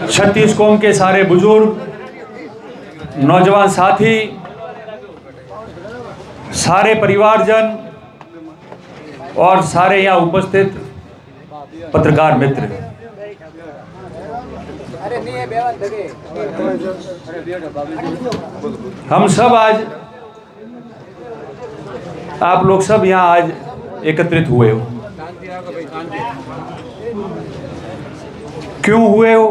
छत्तीस कौम के सारे बुजुर्ग, नौजवान साथी, सारे परिवारजन और सारे यहाँ उपस्थित पत्रकार मित्र, हम सब आज, आप लोग सब यहाँ आज एकत्रित हुए हो। क्यों हुए हो,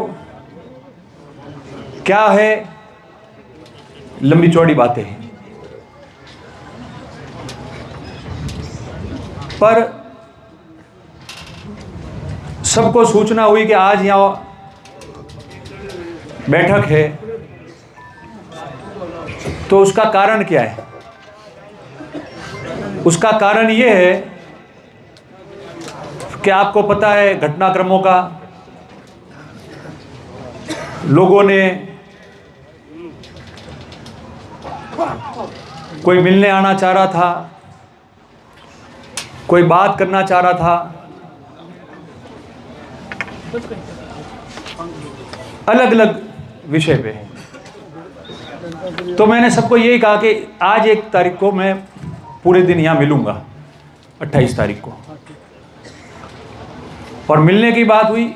क्या है, लंबी चौड़ी बातें हैं, पर सबको सूचना हुई कि आज यहाँ बैठक है, तो उसका कारण क्या है? उसका कारण ये है कि आपको पता है घटनाक्रमों का, लोगों ने कोई मिलने आना चाह रहा था, कोई बात करना चाह रहा था, अलग अलग विषय पे। तो मैंने सबको यही कहा कि आज 1 तारीख को मैं पूरे दिन यहाँ मिलूंगा, 28 तारीख को। और मिलने की बात हुई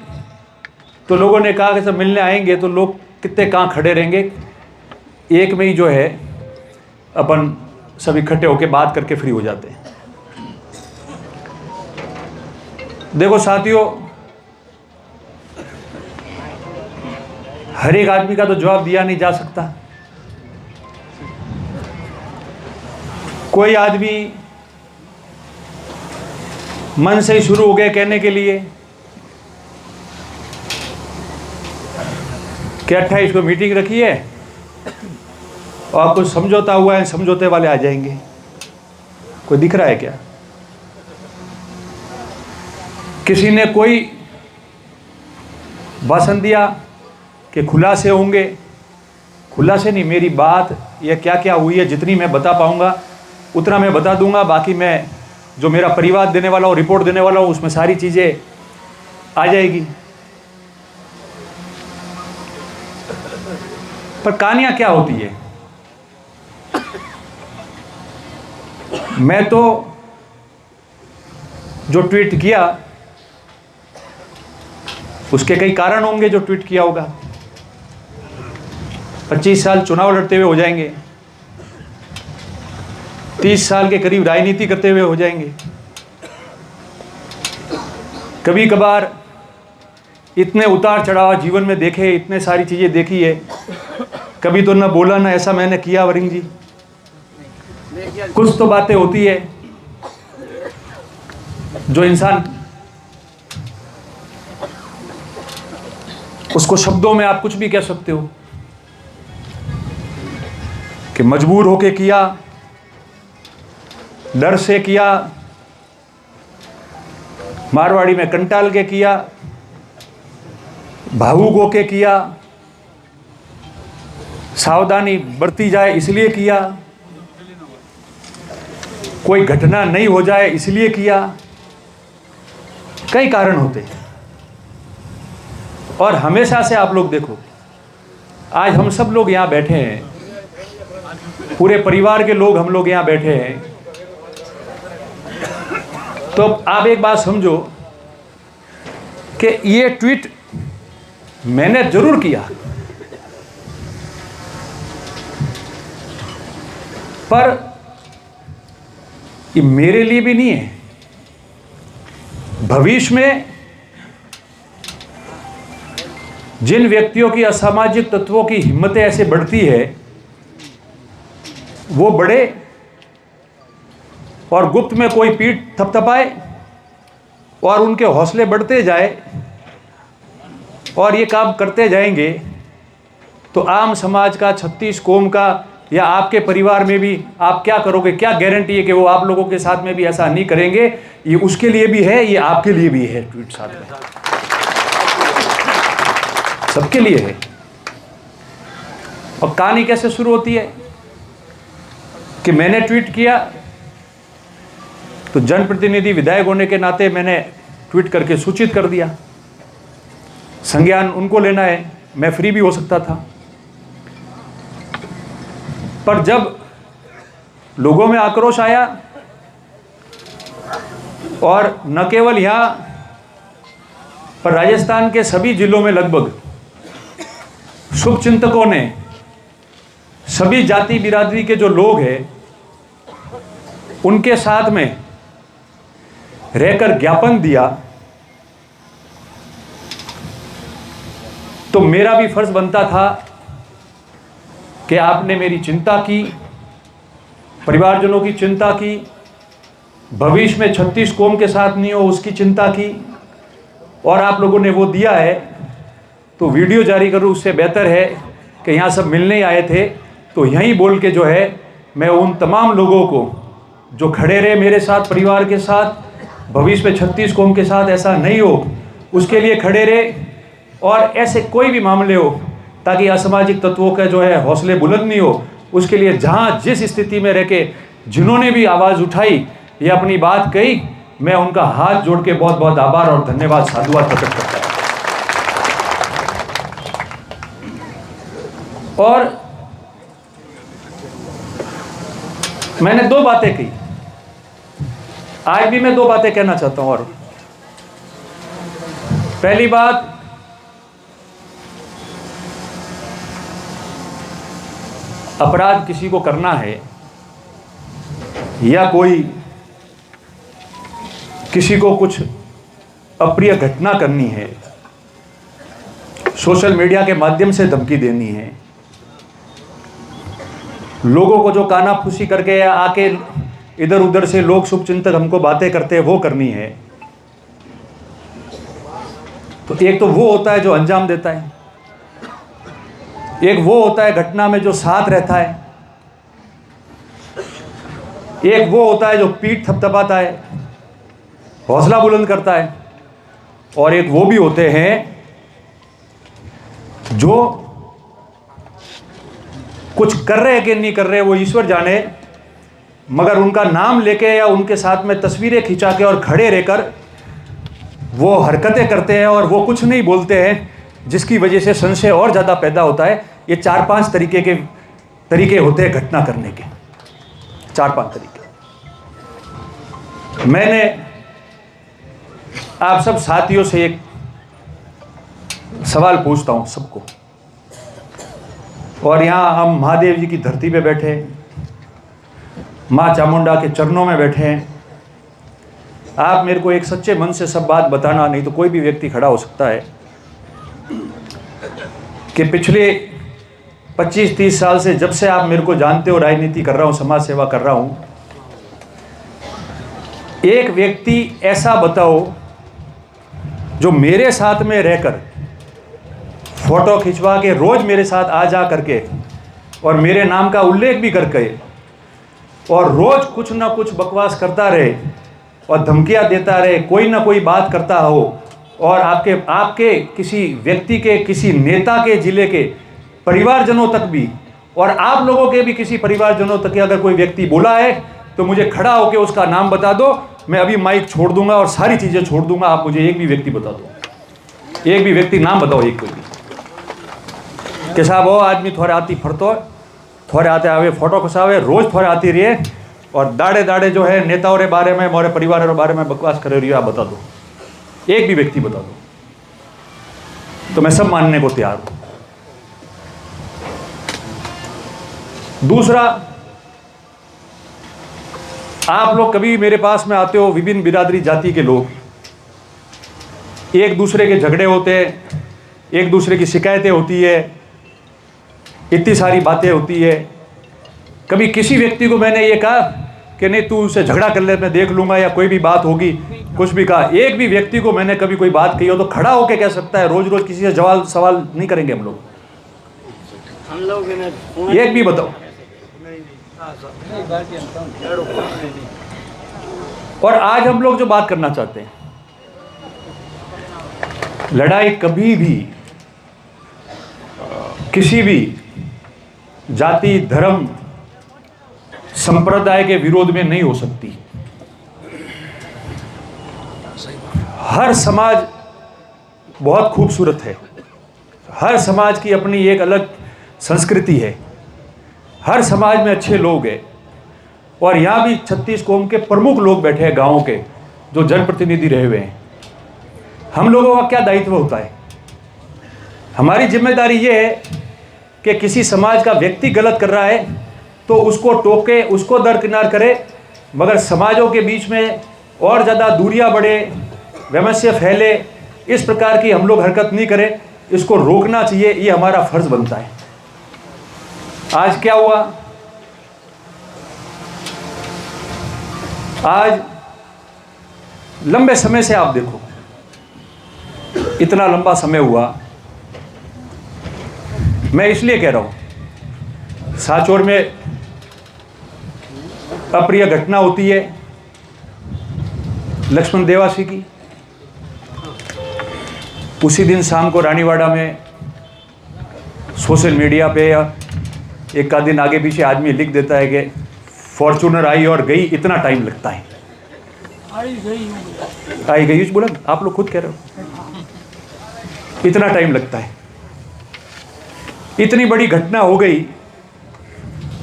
तो लोगों ने कहा कि सब मिलने आएंगे तो लोग कितने कहाँ खड़े रहेंगे, एक में ही जो है अपन सब इकट्ठे होकर बात करके फ्री हो जाते हैं। देखो साथियों, हर एक आदमी का तो जवाब दिया नहीं जा सकता। कोई आदमी मन से ही शुरू हो गए कहने के लिए कि 28 को मीटिंग रखी है और कुछ समझौता हुआ है, समझौते वाले आ जाएंगे। कोई दिख रहा है क्या? किसी ने कोई भाषण दिया कि खुलासे होंगे? खुलासे नहीं, मेरी बात या क्या क्या हुई है जितनी मैं बता पाऊंगा उतना मैं बता दूंगा। बाकी मैं जो मेरा परिवार देने वाला हूँ, रिपोर्ट देने वाला हूँ, उसमें सारी चीज़ें आ जाएगी। पर कहानियाँ क्या होती है? मैं तो जो ट्वीट किया उसके कई कारण होंगे जो ट्वीट किया होगा। 25 साल चुनाव लड़ते हुए हो जाएंगे, 30 साल के करीब राजनीति करते हुए हो जाएंगे। कभी कभार इतने उतार चढ़ाव जीवन में देखे, इतने सारी चीज़ें देखी है, कभी तो ना बोला ना ऐसा मैंने किया। वरिंग जी, कुछ तो बातें होती है जो इंसान उसको शब्दों में आप कुछ भी कह सकते हो कि मजबूर होके किया, डर से किया, मारवाड़ी में कंटाल के किया, भावुक होके किया, सावधानी बरती जाए इसलिए किया, कोई घटना नहीं हो जाए इसलिए किया। कई कारण होते हैं। और हमेशा से आप लोग देखो, आज हम सब लोग यहाँ बैठे हैं, पूरे परिवार के लोग हम लोग यहाँ बैठे हैं, तो आप एक बात समझो कि ये ट्वीट मैंने जरूर किया, पर ये मेरे लिए भी नहीं है। भविष्य में जिन व्यक्तियों की असामाजिक तत्वों की हिम्मतें ऐसे बढ़ती है, वो बढ़े और गुप्त में कोई पीठ थपथपाए और उनके हौसले बढ़ते जाए और ये काम करते जाएंगे, तो आम समाज का, 36 कौम का या आपके परिवार में भी आप क्या करोगे? क्या गारंटी है कि वो आप लोगों के साथ में भी ऐसा नहीं करेंगे? ये उसके लिए भी है, ये आपके लिए भी है। ट्वीट साथ में सबके लिए है। और कहानी कैसे शुरू होती है कि मैंने ट्वीट किया तो जनप्रतिनिधि विधायक होने के नाते मैंने ट्वीट करके सूचित कर दिया। संज्ञान उनको लेना है, मैं फ्री भी हो सकता था। पर जब लोगों में आक्रोश आया और न केवल यहाँ पर राजस्थान के सभी जिलों में लगभग शुभचिंतकों ने, सभी जाति बिरादरी के जो लोग हैं, उनके साथ में रहकर ज्ञापन दिया, तो मेरा भी फर्ज बनता था कि आपने मेरी चिंता की, परिवारजनों की चिंता की, भविष्य में 36 कौम के साथ नहीं हो उसकी चिंता की, और आप लोगों ने वो दिया है तो वीडियो जारी करूँ उससे बेहतर है कि यहाँ सब मिलने आए थे तो यहीं बोल के जो है मैं उन तमाम लोगों को जो खड़े रहे मेरे साथ, परिवार के साथ, भविष्य में 36 कौम के साथ ऐसा नहीं हो उसके लिए खड़े रहे, और ऐसे कोई भी मामले हो ताकि असामाजिक तत्वों का जो है हौसले बुलंद नहीं हो, उसके लिए जहाँ जिस स्थिति में रह के जिन्होंने भी आवाज़ उठाई या अपनी बात कही, मैं उनका हाथ जोड़ के बहुत बहुत आभार और धन्यवाद, साधुवाद प्रकट करता हूँ। और मैंने 2 बातें कही, आज भी मैं 2 बातें कहना चाहता हूं। और पहली बात, अपराध किसी को करना है या कोई किसी को कुछ अप्रिय घटना करनी है, सोशल मीडिया के माध्यम से धमकी देनी है, लोगों को जो कानाफूसी करके या आके इधर उधर से लोग शुभचिंतक हमको बातें करते हैं वो करनी है, तो एक तो वो होता है जो अंजाम देता है, एक वो होता है घटना में जो साथ रहता है, एक वो होता है जो पीठ थपथपाता है, हौसला बुलंद करता है, और एक वो भी होते हैं जो कुछ कर रहे हैं कि नहीं कर रहे वो ईश्वर जाने, मगर उनका नाम लेके या उनके साथ में तस्वीरें खिंचा के और खड़े रहकर वो हरकतें करते हैं और वो कुछ नहीं बोलते हैं, जिसकी वजह से संशय और ज़्यादा पैदा होता है। ये 4-5 तरीके होते हैं घटना करने के, 4-5 तरीके। मैंने आप सब साथियों से एक सवाल पूछता हूं सबको, और यहाँ हम महादेव जी की धरती पे बैठे, माँ चामुंडा के चरणों में बैठे हैं। आप मेरे को एक सच्चे मन से सब बात बताना, नहीं तो कोई भी व्यक्ति खड़ा हो सकता है कि पिछले 25-30 साल से जब से आप मेरे को जानते हो, राजनीति कर रहा हूँ, समाज सेवा कर रहा हूँ, एक व्यक्ति ऐसा बताओ जो मेरे साथ में रहकर फोटो खिंचवा के रोज मेरे साथ आ जा करके और मेरे नाम का उल्लेख भी करके और रोज कुछ ना कुछ बकवास करता रहे और धमकियां देता रहे, कोई ना कोई बात करता हो, और आपके किसी व्यक्ति के, किसी नेता के, जिले के परिवारजनों तक भी, और आप लोगों के भी किसी परिवारजनों तक अगर कोई व्यक्ति बोला है तो मुझे खड़ा होकर उसका नाम बता दो, मैं अभी माइक छोड़ दूंगा और सारी चीजें छोड़ दूंगा। आप मुझे एक भी व्यक्ति बता दो, एक भी व्यक्ति नाम बताओ, एक कोई भी कि साहब वो आदमी थोड़े आती फरतो, थोड़े आते आवे फोटो खसावे, रोज थोड़े आती रही और दाड़े दाड़े जो है नेताओं के बारे में, मोरे परिवार के बारे में बकवास करे रही है। आप बता दो, एक भी व्यक्ति बता दो, तो मैं सब मानने को तैयार हूं। दूसरा, आप लोग कभी मेरे पास में आते हो, विभिन्न बिरादरी जाति के लोग, एक दूसरे के झगड़े होते हैं, एक दूसरे की शिकायतें होती है, इतनी सारी बातें होती है। कभी किसी व्यक्ति को मैंने ये कहा कि नहीं तू उससे झगड़ा कर ले, मैं देख लूंगा, या कोई भी बात होगी, कुछ भी कहा? एक भी व्यक्ति को मैंने कभी कोई बात कही हो तो खड़ा होके कह सकता है? रोज रोज किसी से सवाल नहीं करेंगे हम लोग, एक भी बताओ। और आज हम लोग जो बात करना चाहते हैं, लड़ाई कभी भी किसी भी जाति, धर्म, संप्रदाय के विरोध में नहीं हो सकती। हर समाज बहुत खूबसूरत है, हर समाज की अपनी एक अलग संस्कृति है, हर समाज में अच्छे लोग हैं, और यहाँ भी 36 कौम के प्रमुख लोग बैठे हैं गाँव के, जो जनप्रतिनिधि रहे हुए हैं। हम लोगों का क्या दायित्व होता है? हमारी जिम्मेदारी ये है कि किसी समाज का व्यक्ति गलत कर रहा है तो उसको टोके, उसको दरकिनार करे, मगर समाजों के बीच में और ज़्यादा दूरियां बढ़े, वैमनस्य फैले, इस प्रकार की हम लोग हरकत नहीं करें। इसको रोकना चाहिए, ये हमारा फर्ज बनता है। आज क्या हुआ? आज लंबे समय से आप देखो, इतना लंबा समय हुआ, मैं इसलिए कह रहा हूं, सांचौर में अप्रिय घटना होती है लक्ष्मण देवासी की, उसी दिन शाम को रानीवाड़ा में सोशल मीडिया पे या एक का दिन आगे पीछे आदमी लिख देता है कि फॉर्चूनर आई और गई, इतना टाइम लगता है। आई गई बोला, आप लोग खुद कह रहे हो, इतना टाइम लगता है। इतनी बड़ी घटना हो गई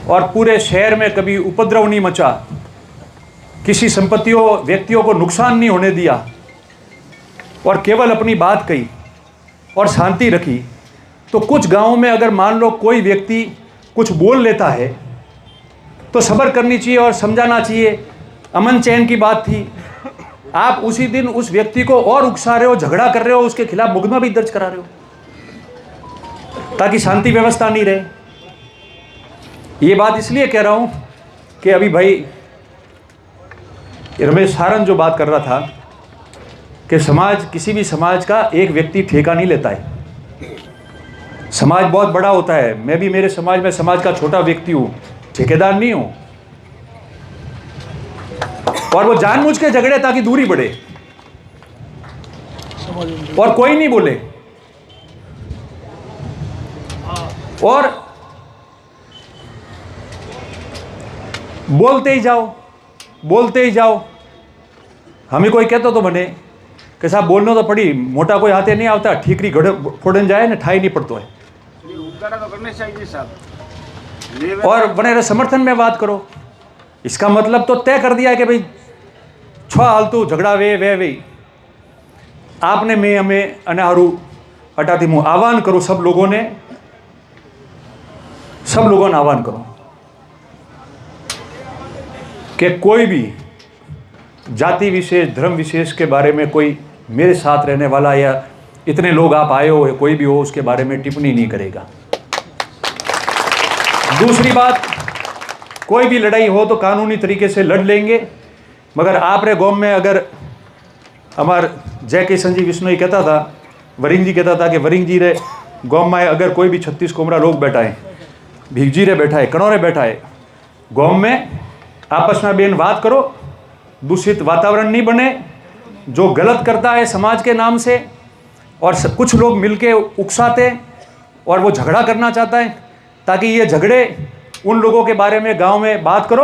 और पूरे शहर में कभी उपद्रव नहीं मचा, किसी संपत्तियों व्यक्तियों को नुकसान नहीं होने दिया, और केवल अपनी बात कही और शांति रखी। तो कुछ गांवों में अगर मान लो कोई व्यक्ति कुछ बोल लेता है तो सब्र करनी चाहिए और समझाना चाहिए, अमन चैन की बात थी। आप उसी दिन उस व्यक्ति को और उकसा रहे हो, झगड़ा कर रहे हो, उसके खिलाफ मुकदमा भी दर्ज करा रहे हो ताकि शांति व्यवस्था नहीं रहे। ये बात इसलिए कह रहा हूं कि अभी भाई रमेश सारन जो बात कर रहा था कि समाज, किसी भी समाज का एक व्यक्ति ठेका नहीं लेता है। समाज बहुत बड़ा होता है। मैं भी मेरे समाज में समाज का छोटा व्यक्ति हूं, ठेकेदार नहीं हूं। और वो जानबूझ के झगड़े ताकि दूरी बढ़े और कोई नहीं बोले, और बोलते ही जाओ, बोलते ही जाओ। हमें कोई कहता तो बने कि साहब बोलना तो पड़ी, मोटा कोई हाथे नहीं आता, ठीकरी घड़े फोड़न जाए ना, ठाई नहीं पड़तो है। और बने रहे समर्थन में बात करो, इसका मतलब तो तय कर दिया है कि भाई छ हालतू झगड़ा वे आपने मैं हमें अनाहरू हटाती मुँह आह्वान करो। सब लोगों ने आह्वान करो कि कोई भी जाति विशेष, धर्म विशेष के बारे में कोई मेरे साथ रहने वाला या इतने लोग आप आए हो या कोई भी हो, उसके बारे में टिप्पणी नहीं करेगा। दूसरी बात, कोई भी लड़ाई हो तो कानूनी तरीके से लड़ लेंगे, मगर आप रे गाँव में अगर हमार जय किशन जी विष्णु ही कहता था, वरिंग जी कहता था कि वरिंग जी रे गाँव में अगर कोई भी 36 कोमरा लोग बैठा है, भिगजी रे बैठा है, कणोरे बैठा है, गाँव में आपस में बेन बात करो, दूषित वातावरण नहीं बने। जो गलत करता है समाज के नाम से और कुछ लोग मिलके उकसाते और वो झगड़ा करना चाहता है, ताकि ये झगड़े उन लोगों के बारे में गांव में बात करो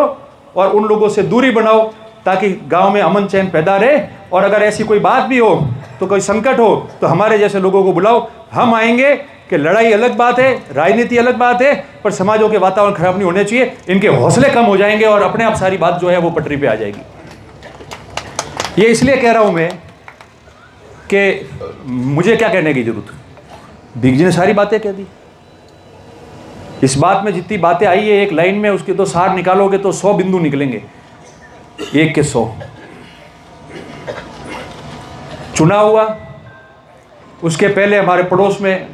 और उन लोगों से दूरी बनाओ, ताकि गांव में अमन चैन पैदा रहे। और अगर ऐसी कोई बात भी हो, तो कोई संकट हो, तो हमारे जैसे लोगों को बुलाओ, हम आएंगे। कि लड़ाई अलग बात है, राजनीति अलग बात है, पर समाजों के वातावरण खराब नहीं होने चाहिए। इनके हौसले कम हो जाएंगे और अपने आप सारी बात जो है वो पटरी पे आ जाएगी। ये इसलिए कह रहा हूं मैं कि मुझे क्या कहने की जरूरत, दिग्विजय जी ने सारी बातें कह दी। इस बात में जितनी बातें आई है एक लाइन में, उसके तो सार निकालोगे तो 100 बिंदु निकलेंगे, 1 के 100। चुनाव हुआ, उसके पहले हमारे पड़ोस में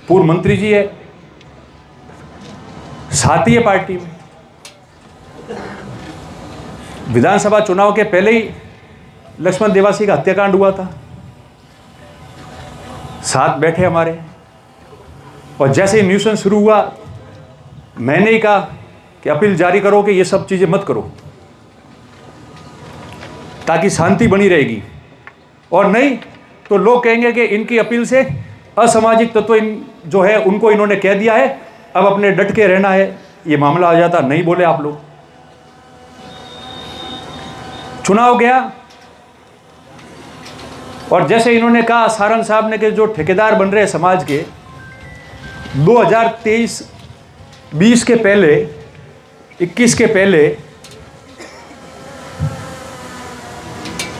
पूर्व मंत्री जी है, साथी है पार्टी में। विधानसभा चुनाव के पहले ही लक्ष्मण देवासी का हत्याकांड हुआ था, साथ बैठे हमारे। और जैसे ही न्यूसेंस शुरू हुआ, मैंने ही कहा कि अपील जारी करो कि ये सब चीजें मत करो, ताकि शांति बनी रहेगी। और नहीं तो लोग कहेंगे कि इनकी अपील से असामाजिक तत्व जो है उनको इन्होंने कह दिया है, अब अपने डट के रहना है, ये मामला आ जाता। नहीं बोले आप लोग। चुनाव गया और जैसे इन्होंने कहा सारंग साहब ने कि जो ठेकेदार बन रहे समाज के, 2023-20 के पहले, 21 के पहले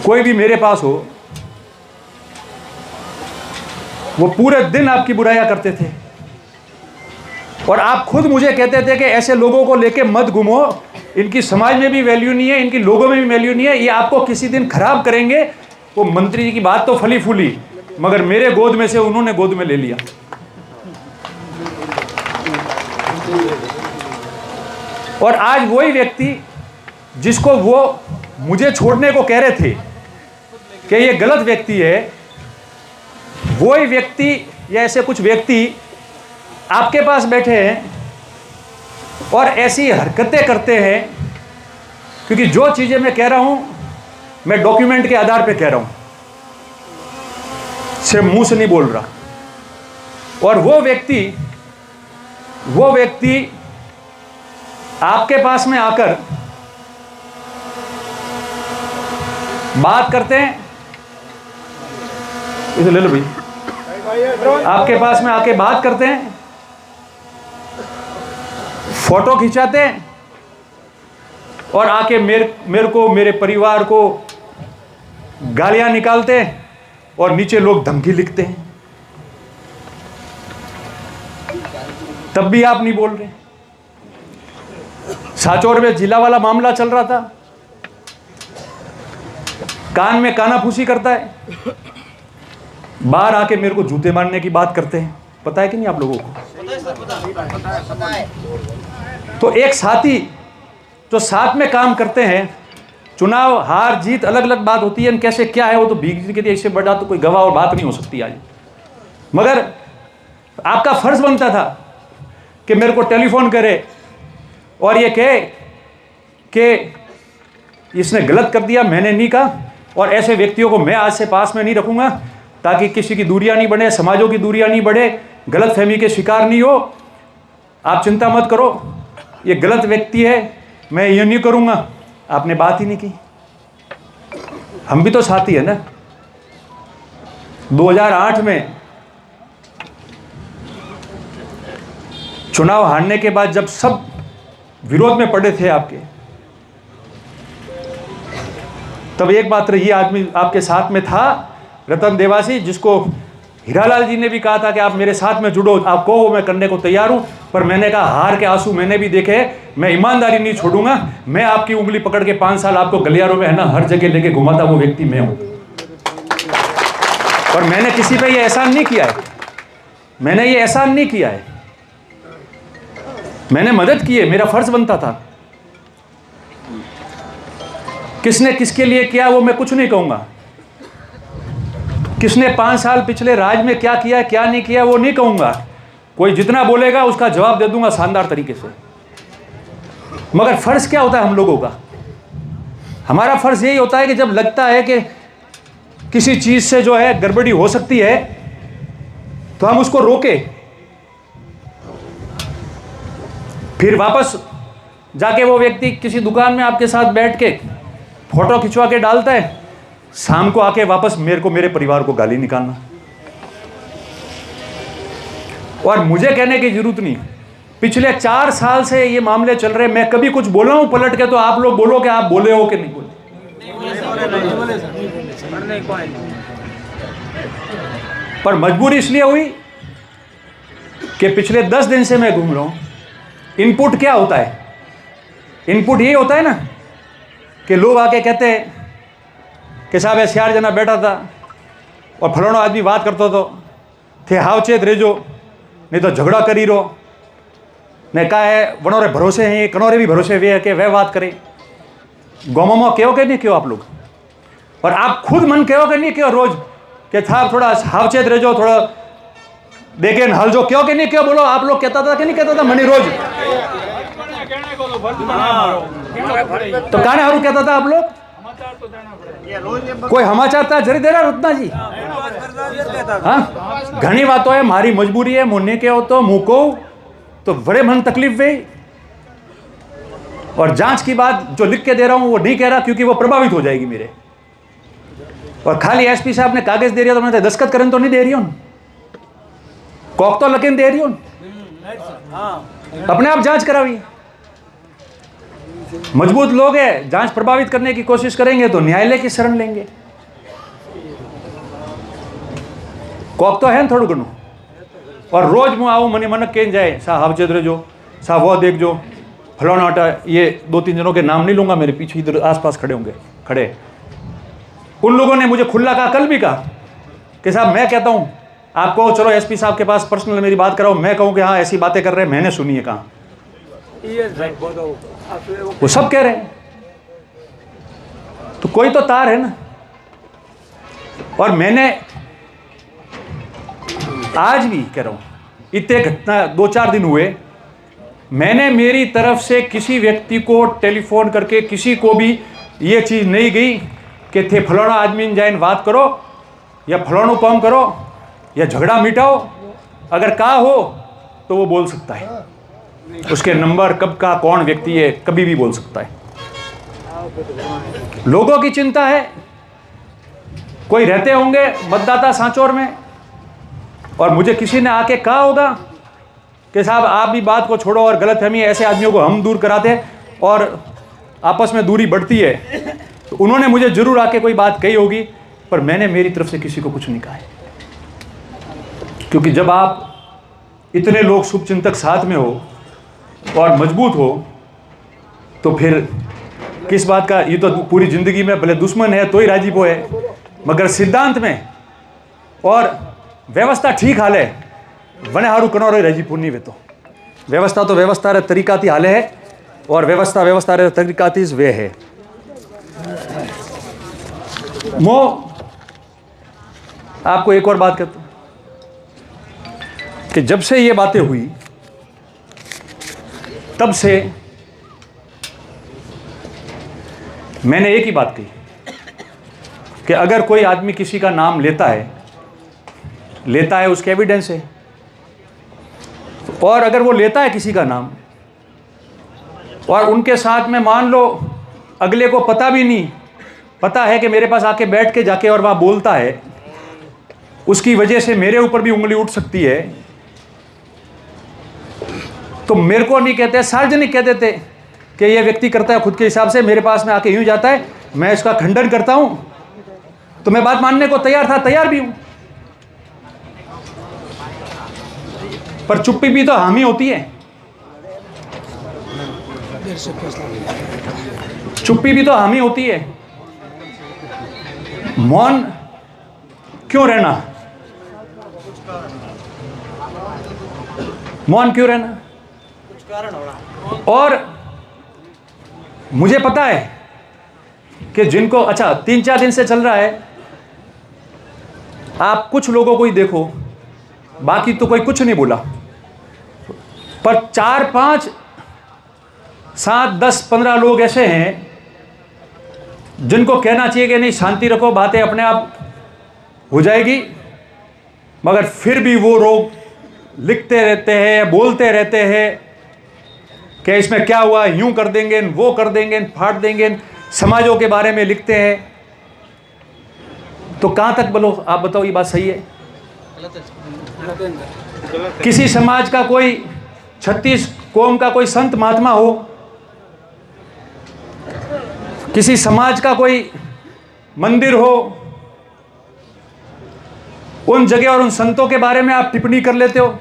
कोई भी मेरे पास हो, वो पूरे दिन आपकी बुराइयां करते थे और आप खुद मुझे कहते थे कि ऐसे लोगों को लेके मत घूमो, इनकी समाज में भी वैल्यू नहीं है, इनकी लोगों में भी वैल्यू नहीं है, ये आपको किसी दिन खराब करेंगे। वो मंत्री जी की बात तो फली फूली, मगर मेरे गोद में से उन्होंने गोद में ले लिया। और आज वही व्यक्ति जिसको वो मुझे छोड़ने को कह रहे थे कि ये गलत व्यक्ति है, वही व्यक्ति या ऐसे कुछ व्यक्ति आपके पास बैठे हैं और ऐसी हरकतें करते हैं, क्योंकि जो चीज़ें मैं कह रहा हूं मैं डॉक्यूमेंट के आधार पे कह रहा हूं, सिर्फ मुंह से नहीं बोल रहा। और वो व्यक्ति आपके पास में आकर बात करते हैं, इसे ले लो भाई, आपके पास में आके बात करते हैं, फोटो खिंचाते हैं और आके मेरे को, मेरे परिवार को गालियां निकालते हैं और नीचे लोग धमकी लिखते हैं। तब भी आप नहीं बोल रहे। साचौर में जिला वाला मामला चल रहा था, कान में कानाफूसी करता है, बाहर आके मेरे को जूते मारने की बात करते हैं। पता है कि नहीं आप लोगों को? तो एक साथी जो साथ में काम करते हैं, चुनाव हार जीत अलग अलग बात होती है, कैसे क्या है वो तो भीख के लिए, इससे बड़ा तो कोई गवाह और बात नहीं हो सकती आज। मगर आपका फर्ज बनता था कि मेरे को टेलीफोन करे और ये कहे कि इसने गलत कर दिया, मैंने नहीं कहा, और ऐसे व्यक्तियों को मैं आज से पास में नहीं रखूंगा ताकि किसी की दूरियां नहीं बढ़े, समाजों की दूरियां नहीं बढ़े, गलत फहमी के शिकार नहीं हो। आप चिंता मत करो, ये गलत व्यक्ति है, मैं ये नहीं करूंगा। आपने बात ही नहीं की। हम भी तो साथी है ना। 2008 में चुनाव हारने के बाद जब सब विरोध में पड़े थे आपके, तब एक मात्र ये आदमी आपके साथ में था, रतन देवासी, जिसको हीरालाल जी ने भी कहा था कि आप मेरे साथ में जुड़ो, आप कहो मैं करने को तैयार हूं। पर मैंने कहा हार के आंसू मैंने भी देखे, मैं ईमानदारी नहीं छोड़ूंगा। मैं आपकी उंगली पकड़ के 5 साल आपको गलियारों में है ना हर जगह लेके घुमाता वो व्यक्ति मैं हूं। और मैंने किसी पे ये एहसान नहीं किया है, मैंने ये एहसान नहीं किया है, मैंने मदद की है, मेरा फर्ज बनता था। किसने किसके लिए किया वो मैं कुछ नहीं कहूंगा, किसने 5 साल पिछले राज में क्या किया क्या नहीं किया वो नहीं कहूंगा। कोई जितना बोलेगा उसका जवाब दे दूंगा शानदार तरीके से। मगर फर्ज क्या होता है हम लोगों का? हमारा फर्ज यही होता है कि जब लगता है कि किसी चीज से जो है गड़बड़ी हो सकती है तो हम उसको रोके, फिर वापस जाके वो व्यक्ति किसी दुकान में आपके साथ बैठ के फोटो खिंचवा के डालता है, शाम को आके वापस मेरे को, मेरे परिवार को गाली निकालना। और मुझे कहने की जरूरत नहीं, पिछले 4 साल से ये मामले चल रहे, मैं कभी कुछ बोला हूं पलट के तो आप लोग बोलो कि आप बोले हो कि नहीं बोले। पर मजबूरी इसलिए हुई कि पिछले 10 दिन से मैं घूम रहा हूं। इनपुट क्या होता है? इनपुट ये होता है ना कि लोग आके कहते हैं कि साहब ऐसे 4 जना बैठा था और फलाना आदमी बात करता तो थे हावचेत रेजो नहीं तो झगड़ा करी रो ने कहा है वनोरे भरोसे हैं, ये कनोरे भी भरोसे वे है कि वह बात करे। गोमो कहो कि नहीं कहो आप लोग? और आप खुद मन कहो कि नहीं कहो रोज कि था थोड़ा हावचेत रेजो, थोड़ा देखे हल जो क्यों कि नहीं क्यों बोलो? आप लोग कहता था कि नहीं कहता था मनी रोज? तो कहने हारू कहता था आप लोग? कोई समाचार था जरी दे रहा रत्ना जी? हाँ, घनी बातों है, मारी मजबूरी है, मुन्ने के हो तो मुको तो बड़े मन तकलीफ हुई। और जांच की बात जो लिख के दे रहा हूं वो नहीं कह रहा क्योंकि वो प्रभावित हो जाएगी मेरे। और खाली एसपी साहब ने कागज दे रहा तो मैं दस्तखत करन तो नहीं दे रही हूं, कॉक तो लकीन दे रही हूं। अपने आप जांच कराइए। मजबूत लोग हैं, जांच प्रभावित करने की कोशिश करेंगे तो न्यायालय की शरण लेंगे। कोक तो है न थोड़ू घणो। और रोज मुँ आऊँ मने मनक कहीं जाए सा हावचेत रहो, सा वो देखो, फलाना आटा, ये 2-3 जनों के नाम नहीं लूंगा, मेरे पीछे इधर आसपास खड़े होंगे, खड़े। उन लोगों ने मुझे खुला कहा, कल भी कहा कि साहब मैं कहता हूँ आपको, चलो एसपी साहब के पास पर्सनल मेरी बात कराओ, मैं कहूँ कि हाँ ऐसी बातें कर रहे हैं, मैंने सुनी है कहाँ, वो सब कह रहे हैं। तो कोई तो तार है ना। और मैंने आज भी कह रहा हूं, इतने घटना 2-4 दिन हुए, मैंने मेरी तरफ से किसी व्यक्ति को टेलीफोन करके किसी को भी ये चीज नहीं गई कि थे फलाना आदमी जाइन बात करो या फलानो काम करो या झगड़ा मिटाओ। अगर कहा हो तो वो बोल सकता है, उसके नंबर कब का कौन व्यक्ति है कभी भी बोल सकता है। लोगों की चिंता है, कोई रहते होंगे मतदाता सांचौर में, और मुझे किसी ने आके कहा होगा कि साहब आप भी बात को छोड़ो और गलतफहमी, ऐसे आदमियों को हम दूर कराते और आपस में दूरी बढ़ती है। तो उन्होंने मुझे जरूर आके कोई बात कही होगी, पर मैंने मेरी तरफ से किसी को कुछ नहीं कहा है। क्योंकि जब आप इतने लोग शुभचिंतक साथ में हो और मजबूत हो, तो फिर किस बात का, ये तो पूरी जिंदगी में भले दुश्मन है तो ही राजीपो है, मगर सिद्धांत में और व्यवस्था ठीक हाले वने हारू कनो रे राजीपो नहीं वे। तो व्यवस्था रे तरीका थी हाले है, और व्यवस्था रे तरीका थी वे है। मो आपको एक और बात कहता हूं कि जब से ये बातें हुई तब से मैंने एक ही बात कही कि अगर कोई आदमी किसी का नाम लेता है उसके एविडेंस है। और अगर वो लेता है किसी का नाम और उनके साथ में मान लो अगले को पता है कि मेरे पास आके बैठ के जाके और वहाँ बोलता है, उसकी वजह से मेरे ऊपर भी उंगली उठ सकती है, तो मेरे को नहीं कहते, सार्वजनिक कह देते कि ये व्यक्ति करता है खुद के हिसाब से, मेरे पास में आके यूं जाता है, मैं इसका खंडन करता हूं, तो मैं बात मानने को तैयार भी हूं। पर चुप्पी भी तो हामी होती है, चुप्पी भी तो हामी होती है। मौन क्यों रहना, मौन क्यों रहना? और मुझे पता है कि जिनको, अच्छा 3-4 दिन से चल रहा है, आप कुछ लोगों को ही देखो, बाकी तो कोई कुछ नहीं बोला, पर 4-5, 7, 10, 15 लोग ऐसे हैं जिनको कहना चाहिए कि नहीं शांति रखो, बातें अपने आप हो जाएगी, मगर फिर भी वो लोग लिखते रहते हैं, बोलते रहते हैं कि इसमें क्या हुआ, यूं कर देंगे, वो कर देंगे, फाड़ देंगे, समाजों के बारे में लिखते हैं। तो कहां तक बोलो, आप बताओ ये बात सही है? किसी समाज का कोई 36 कौम का कोई संत महात्मा हो, किसी समाज का कोई मंदिर हो, उन जगह और उन संतों के बारे में आप टिप्पणी कर लेते हो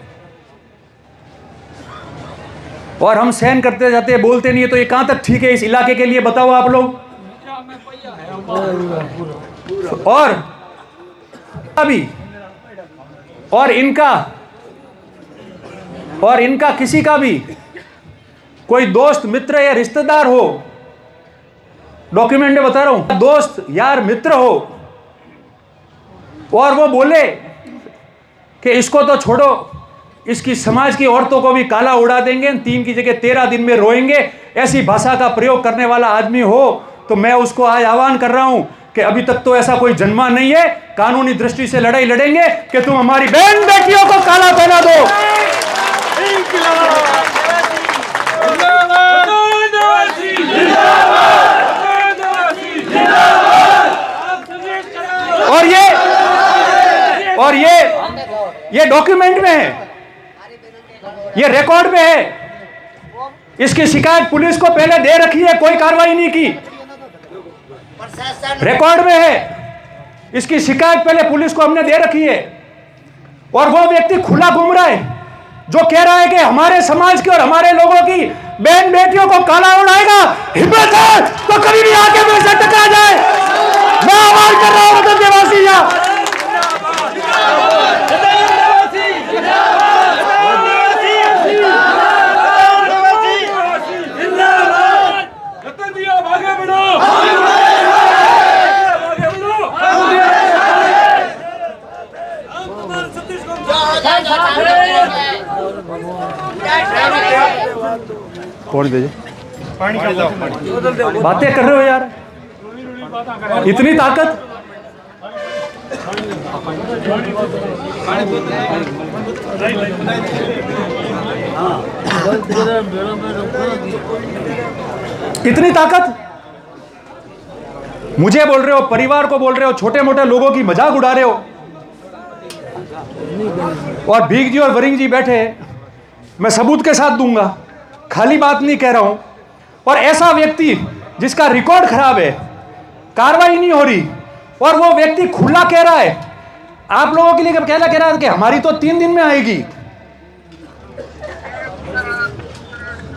और हम सहन करते जाते हैं, बोलते नहीं है। तो ये कहां तक ठीक है इस इलाके के लिए, बताओ आप लोग। और अभी और इनका किसी का भी कोई दोस्त मित्र या रिश्तेदार हो, डॉक्यूमेंट में बता रहा हूं, दोस्त यार मित्र हो, और वो बोले कि इसको तो छोड़ो, इसकी समाज की औरतों को भी काला उड़ा देंगे, 3 की जगह 13 दिन में रोएंगे, ऐसी भाषा का प्रयोग करने वाला आदमी हो, तो मैं उसको आज आह्वान कर रहा हूं कि अभी तक तो ऐसा कोई जन्मा नहीं है, कानूनी दृष्टि से लड़ाई लड़ेंगे कि तुम हमारी बहन बेटियों को काला पहना दो। और ये डॉक्यूमेंट में है, ये रिकॉर्ड में है। इसकी शिकायत पुलिस को पहले दे रखी है, कोई कार्रवाई नहीं की। रिकॉर्ड में है, इसकी शिकायत पहले पुलिस को हमने दे रखी है। और वो व्यक्ति खुला घूम रहा है जो कह रहा है कि हमारे समाज की और हमारे लोगों की बहन बेटियों को काला उड़ाएगा। हिम्मत है तो कभी भी आके मेरे से टकरा जाए। मैं आवाज कर रहा हूं रतन देवासी या कौन भेजे बातें कर रहे हो यार, इतनी ताकत। इतनी ताकत मुझे बोल रहे हो, परिवार को बोल रहे हो, छोटे मोटे लोगों की मजाक उड़ा रहे हो। और भीख जी और वरिंग जी बैठे, मैं सबूत के साथ दूंगा, खाली बात नहीं कह रहा हूं। और ऐसा व्यक्ति जिसका रिकॉर्ड खराब है, कार्रवाई नहीं हो रही, और वो व्यक्ति खुला कह रहा है आप लोगों के लिए, कह रहा है कि हमारी तो 3 दिन में आएगी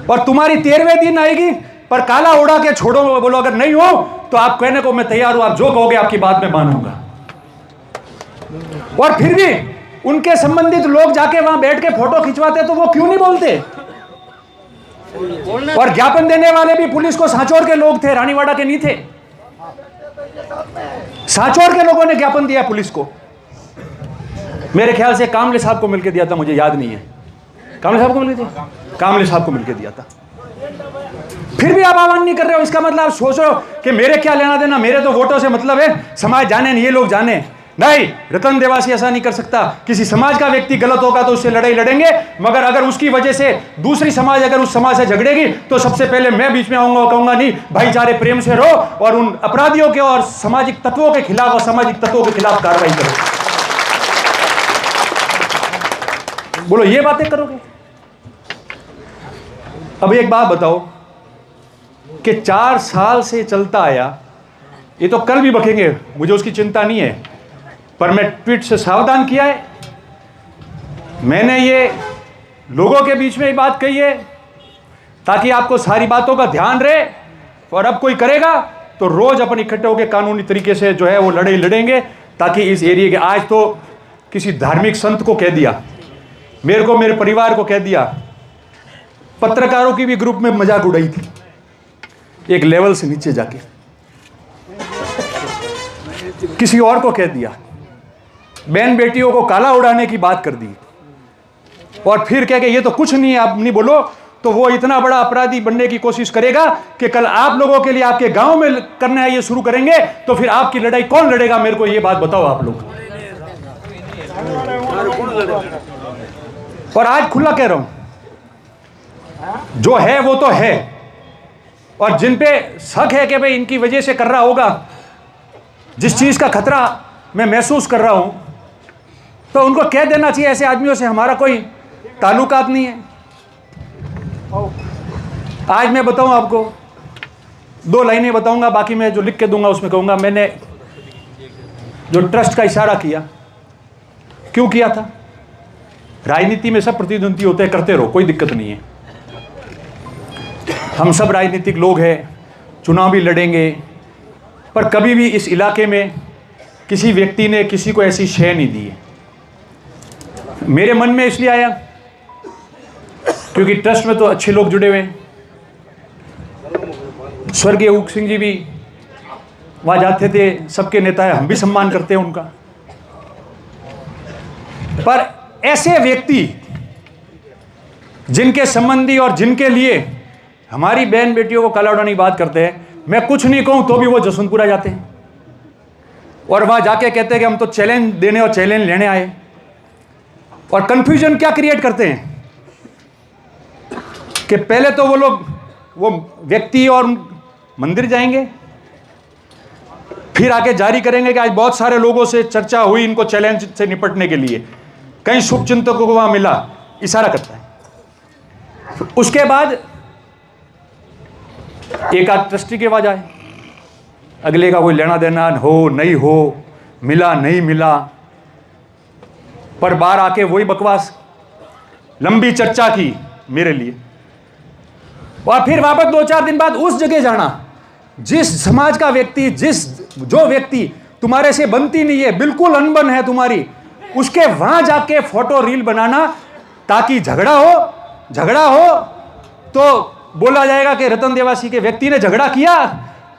और तुम्हारी 13वें दिन आएगी, पर काला उड़ा के छोड़ो। बोलो अगर नहीं हो तो आप कहने को मैं तैयार हूं, आप जो कहोगे आपकी बात में मानूंगा। और फिर भी उनके संबंधित लोग जाके वहां बैठ के फोटो खिंचवाते तो वो क्यों नहीं बोलते? और ज्ञापन देने वाले भी पुलिस को सांचौर के लोग थे, रानीवाड़ा के नहीं थे। सांचौर के लोगों ने ज्ञापन दिया पुलिस को, मेरे ख्याल से कामले साहब को मिलकर दिया था, मुझे याद नहीं है। कामले साहब को मिलकर दिया, कामले साहब को मिलकर दिया था। फिर भी आप आह्वान नहीं कर रहे हो, इसका मतलब आप सोच रहे हो कि मेरे क्या लेना देना, मेरे तो वोटों से मतलब है, समाज जाने नहीं, ये लोग जाने नहीं। रतन देवासी ऐसा नहीं कर सकता। किसी समाज का व्यक्ति गलत होगा तो उससे लड़ाई लड़ेंगे, मगर अगर उसकी वजह से दूसरी समाज अगर उस समाज से झगड़ेगी तो सबसे पहले मैं बीच में आऊंगा और कहूंगा नहीं, भाईचारे प्रेम से रहो और उन अपराधियों के और सामाजिक तत्वों के खिलाफ और सामाजिक तत्वों के खिलाफ कार्रवाई करो। बोलो ये बातें करोगे? अब एक बात बताओ कि 4 साल से चलता आया, ये तो कल भी बकेंगे, मुझे उसकी चिंता नहीं है, पर मैं ट्वीट से सावधान किया है। मैंने ये लोगों के बीच में ये बात कही है ताकि आपको सारी बातों का ध्यान रहे, और अब कोई करेगा तो रोज अपन इकट्ठे होकर कानूनी तरीके से जो है वो लड़ाई लड़ेंगे, ताकि इस एरिया के, आज तो किसी धार्मिक संत को कह दिया, मेरे को, मेरे परिवार को कह दिया, पत्रकारों की भी ग्रुप में मजाक उड़ाई थी, एक लेवल से नीचे जाके किसी और को कह दिया, बहन बेटियों को काला उड़ाने की बात कर दी, और फिर कह के ये तो कुछ नहीं है, आप नहीं बोलो, तो वो इतना बड़ा अपराधी बनने की कोशिश करेगा कि कल आप लोगों के लिए आपके गांव में करना है ये शुरू करेंगे, तो फिर आपकी लड़ाई कौन लड़ेगा? मेरे को ये बात बताओ आप लोग। और आज खुला कह रहा हूं, जो है वो तो है, और जिन पे शक है कि भाई इनकी वजह से कर रहा होगा, जिस चीज का खतरा मैं महसूस कर रहा हूं, तो उनको कह देना चाहिए ऐसे आदमियों से हमारा कोई ताल्लुकात नहीं है। आज मैं बताऊं आपको, 2 लाइनें बताऊंगा, बाकी मैं जो लिख के दूंगा उसमें कहूंगा मैंने जो ट्रस्ट का इशारा किया, क्यों किया था। राजनीति में सब प्रतिद्वंदी होते हैं, करते रहो, कोई दिक्कत नहीं है, हम सब राजनीतिक लोग हैं, चुनाव भी लड़ेंगे, पर कभी भी इस इलाके में किसी व्यक्ति ने किसी को ऐसी शय नहीं दी है। मेरे मन में इसलिए आया क्योंकि ट्रस्ट में तो अच्छे लोग जुड़े हुए हैं, स्वर्गीय ऊक सिंह जी भी वहाँ जाते थे, सबके नेता है, हम भी सम्मान करते हैं उनका, पर ऐसे व्यक्ति जिनके संबंधी और जिनके लिए हमारी बहन बेटियों को काला उड़ाने की बात करते हैं, मैं कुछ नहीं कहूं तो भी वो जसवंतपुरा जाते हैं और वहां जाके कहते हैं कि हम तो चैलेंज देने और चैलेंज लेने आए, और कंफ्यूजन क्या क्रिएट करते हैं कि पहले तो वो लोग, वो व्यक्ति और मंदिर जाएंगे, फिर आके जारी करेंगे कि आज बहुत सारे लोगों से चर्चा हुई इनको चैलेंज से निपटने के लिए, कई शुभचिंतकों को वहां मिला, इशारा करता है। उसके बाद एक आध ट्रस्टी की आवाज आए, अगले का कोई लेना देना हो नहीं हो, मिला नहीं मिला, पर बाहर आके वही बकवास, लंबी चर्चा की मेरे लिए, और फिर वापस 2-4 दिन बाद उस जगह जाना जिस समाज का व्यक्ति, जो व्यक्ति तुम्हारे से बनती नहीं है, बिल्कुल अनबन है तुम्हारी, उसके वहां जाके फोटो रील बनाना ताकि झगड़ा हो तो बोला जाएगा कि रतन देवासी के व्यक्ति ने झगड़ा किया,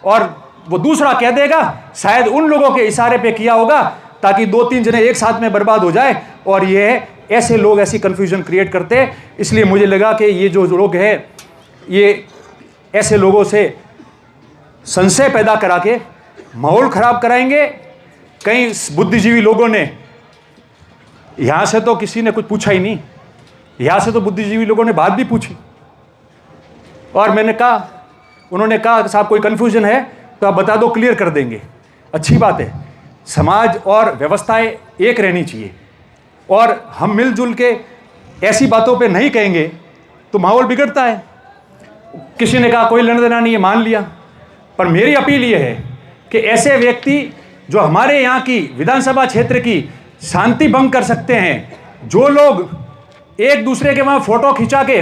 और वो दूसरा कह देगा शायद उन लोगों के इशारे पे किया होगा ताकि 2-3 जने एक साथ में बर्बाद हो जाए। और ये ऐसे लोग ऐसी कंफ्यूजन क्रिएट करते हैं। इसलिए मुझे लगा कि ये जो लोग हैं ये ऐसे लोगों से संशय पैदा करा के माहौल खराब कराएंगे। कई बुद्धिजीवी लोगों ने, यहां से तो किसी ने कुछ पूछा ही नहीं, यहां से तो बुद्धिजीवी लोगों ने बात भी पूछी, और मैंने कहा, उन्होंने कहा साहब कोई कंफ्यूजन है तो आप बता दो, क्लियर कर देंगे। अच्छी बात है, समाज और व्यवस्थाएं एक रहनी चाहिए, और हम मिलजुल के ऐसी बातों पे नहीं कहेंगे तो माहौल बिगड़ता है। किसी ने कहा कोई लेना देना नहीं है, मान लिया, पर मेरी अपील ये है कि ऐसे व्यक्ति जो हमारे यहाँ की विधानसभा क्षेत्र की शांति भंग कर सकते हैं, जो लोग एक दूसरे के वहाँ फोटो खिंचा के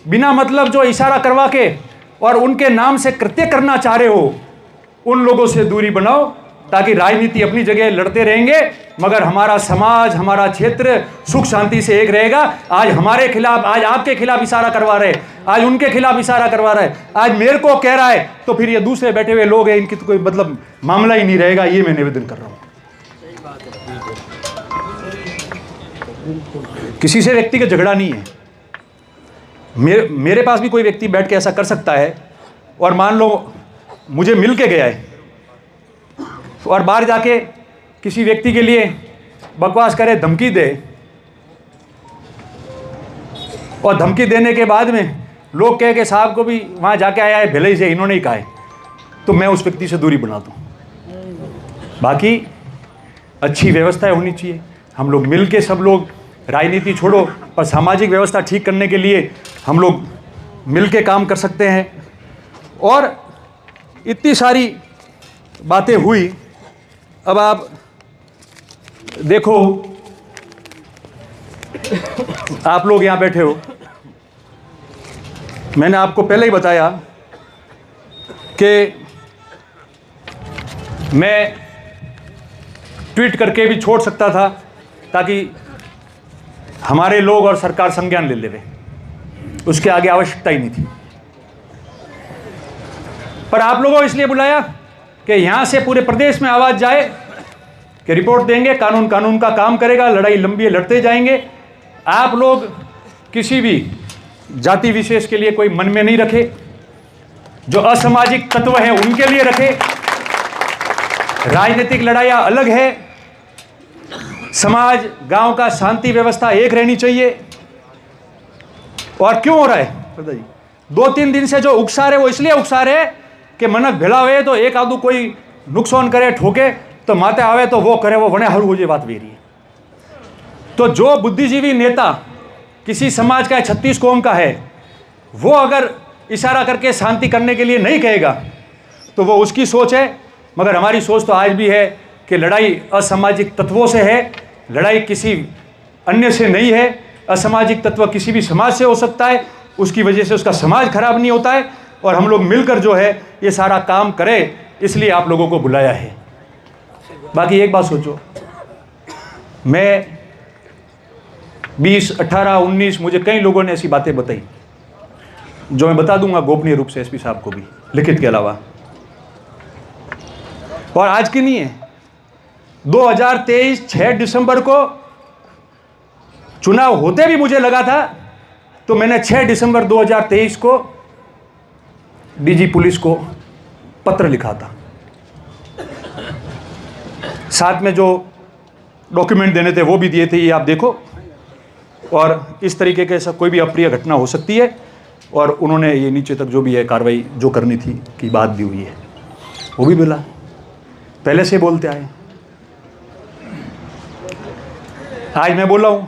बिना मतलब जो इशारा करवा के और उनके नाम से कृत्य करना चाह रहे हो, उन लोगों से दूरी बनाओ, ताकि राजनीति अपनी जगह लड़ते रहेंगे मगर हमारा समाज, हमारा क्षेत्र सुख शांति से एक रहेगा। आज हमारे खिलाफ, आज आपके खिलाफ इशारा करवा रहे, आज उनके खिलाफ इशारा करवा रहे, आज मेरे को कह रहा है, तो फिर ये दूसरे बैठे हुए लोग हैं, इनकी तो कोई मतलब मामला ही नहीं रहेगा। ये मैं निवेदन कर रहा हूँ। किसी से व्यक्तिगत झगड़ा नहीं है। मेरे पास भी कोई व्यक्ति बैठ के ऐसा कर सकता है, और मान लो मुझे मिल के गया है और बाहर जाके किसी व्यक्ति के लिए बकवास करे, धमकी दे, और धमकी देने के बाद में लोग कहे कि साहब को भी वहाँ जाके आया है, भले ही से इन्होंने ही कहा है, तो मैं उस व्यक्ति से दूरी बना दूँ। बाकी अच्छी व्यवस्थाएं होनी चाहिए। हम लोग मिल के, सब लोग राजनीति छोड़ो, पर सामाजिक व्यवस्था ठीक करने के लिए हम लोग मिल के काम कर सकते हैं। और इतनी सारी बातें हुई, अब आप देखो, आप लोग यहाँ बैठे हो, मैंने आपको पहले ही बताया कि मैं ट्वीट करके भी छोड़ सकता था ताकि हमारे लोग और सरकार संज्ञान ले लेवे, उसके आगे आवश्यकता ही नहीं थी। पर आप लोगों को इसलिए बुलाया कि यहाँ से पूरे प्रदेश में आवाज़ जाए कि रिपोर्ट देंगे, कानून का काम करेगा, लड़ाई लंबी है, लड़ते जाएंगे। आप लोग किसी भी जाति विशेष के लिए कोई मन में नहीं रखे, जो असामाजिक तत्व हैं उनके लिए रखे। राजनीतिक लड़ाइयाँ अलग है, समाज, गांव का शांति व्यवस्था एक रहनी चाहिए। और क्यों हो रहा है बताइए? 2-3 दिन से जो उकसार है वो इसलिए उकसार है कि मनक भेला हुए तो एक आदू कोई नुकसान करे, ठोके, तो माते आवे तो वो करे, वो वने हरू हो, ये बात वेरी है। तो जो बुद्धिजीवी नेता किसी समाज का 36 कौम का है, वो अगर इशारा करके शांति करने के लिए नहीं कहेगा तो वो उसकी सोच है। मगर हमारी सोच तो आज भी है कि लड़ाई असामाजिक तत्वों से है, लड़ाई किसी अन्य से नहीं है। असामाजिक तत्व किसी भी समाज से हो सकता है, उसकी वजह से उसका समाज खराब नहीं होता है। और हम लोग मिलकर जो है ये सारा काम करें, इसलिए आप लोगों को बुलाया है। बाकी एक बात सोचो, मैं 20, 18, 19, मुझे कई लोगों ने ऐसी बातें बताई जो मैं बता दूंगा गोपनीय रूप से एसपी साहब को भी, लिखित के अलावा। और आज की नहीं है, 2023 6 दिसंबर को चुनाव होते भी मुझे लगा था, तो मैंने 6 दिसंबर 2023 को डीजी पुलिस को पत्र लिखा था। साथ में जो डॉक्यूमेंट देने थे वो भी दिए थे, ये आप देखो। और इस तरीके के सब कोई भी अप्रिय घटना हो सकती है, और उन्होंने ये नीचे तक जो भी है कार्रवाई जो करनी थी की बात भी हुई है, वो भी बोला, पहले से बोलते आए। आज मैं बोला हूँ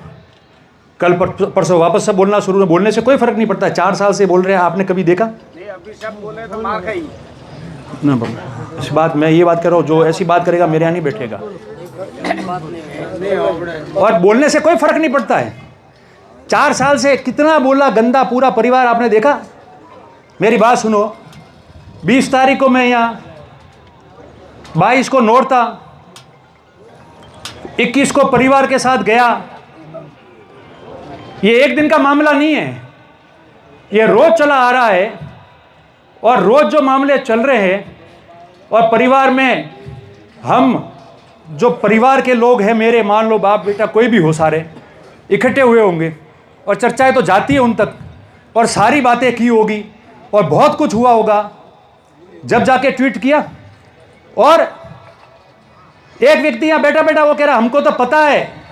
कल परसों वापस से बोलना शुरू, बोलने से कोई फर्क नहीं पड़ता। 4 साल से बोल रहे हैं, आपने कभी देखा? नहीं, अभी सब बोले तो मार खाई ना बाबा, इस बात मैं ये बात कर रहा हूँ, जो ऐसी बात करेगा मेरे यहाँ नहीं बैठेगा। और बोलने से कोई फर्क नहीं पड़ता है। 4 साल से कितना बोला गंदा पूरा परिवार, आपने देखा? मेरी बात सुनो, 20 तारीख को मैं यहाँ, 22 को नोरता, 21 को परिवार के साथ गया। ये एक दिन का मामला नहीं है, ये रोज चला आ रहा है। और रोज जो मामले चल रहे हैं, और परिवार में हम जो परिवार के लोग हैं मेरे, मान लो बाप बेटा कोई भी हो, सारे इकट्ठे हुए होंगे और चर्चाएं तो जाती है उन तक, और सारी बातें की होगी और बहुत कुछ हुआ होगा। जब जाके ट्वीट किया, और एक व्यक्ति यहाँ बैठा बैठा वो कह रहा हमको तो पता है